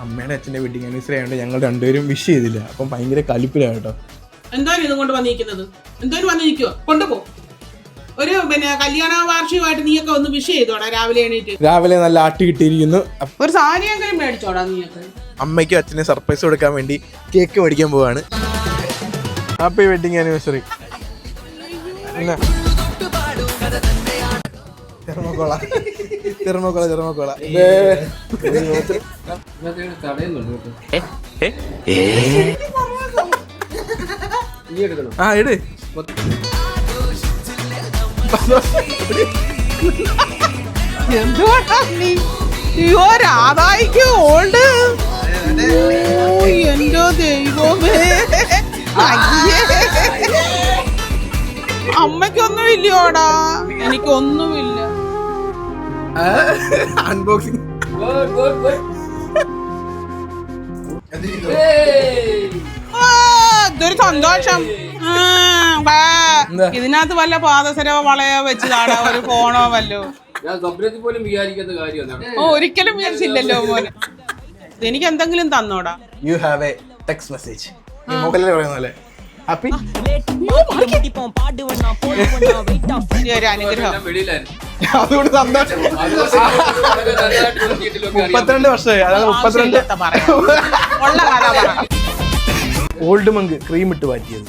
അമ്മയുടെ അച്ഛൻ്റെ wedding anniversary ആയതുകൊണ്ട് ഞങ്ങൾ രണ്ടുപേരും വിഷ് ചെയ്തില്ല. അപ്പം ഭയങ്കര കലിപ്പിലാണ് കേട്ടോ. എന്തായാലും ഇതും കൊണ്ട് വന്നിരിക്കുന്നത് എന്തായാലും വന്നിരിക്കുവോ കൊണ്ടുപോ. ഒരു കല്യാണ വാർഷികമായിട്ട് നീയൊക്കെ ഒന്ന് വിഷ് ചെയ്തോടാ രാവിലെ എണീറ്റ്. രാവിലെ നല്ല ആട്ടി കിട്ടിയിരിക്കുന്നു. ഒരു സാരി എങ്കിലും മേടിച്ചോടാ നീയൊക്കെ. അമ്മയ്ക്കും അച്ഛനെ സർപ്രൈസ് കൊടുക്കാൻ വേണ്ടി കേക്ക് മേടിക്കാൻ പോവാണ്. Happy wedding anniversary. ചെറുമക്കോള ആ ഇട്. എന്തുകൊണ്ടാ നീ രാധായിക്ക് ഓൾഡ്? എന്റെ ദൈവമേ, അമ്മയ്ക്കൊന്നും ഇല്ലയോടാ? എനിക്കൊന്നുമില്ല. അൺബോക്സിംഗ്. ഇതൊരു സന്തോഷം. ഇതിനകത്ത് വല്ല പാദസരവോ വളയോ വെച്ചതാടാ, ഒരു ഫോണോ വല്ലോ? ഒരിക്കലും വിചാരിച്ചില്ലല്ലോ മോനെ. എനിക്ക് എന്തെങ്കിലും തന്നോടാ? You have a text message. മൊബൈലിൽ പറയുന്ന പോലെ ഹാപ്പി. ഒരു അനുഗ്രഹം. അതുകൊണ്ട് സന്തോഷം. 32 വർഷമായി. അതായത് 32 ഉള്ള കഥ പറ. ഓൾഡ് മങ്ക് ക്രീം ഇട്ട് മാറ്റിയത്.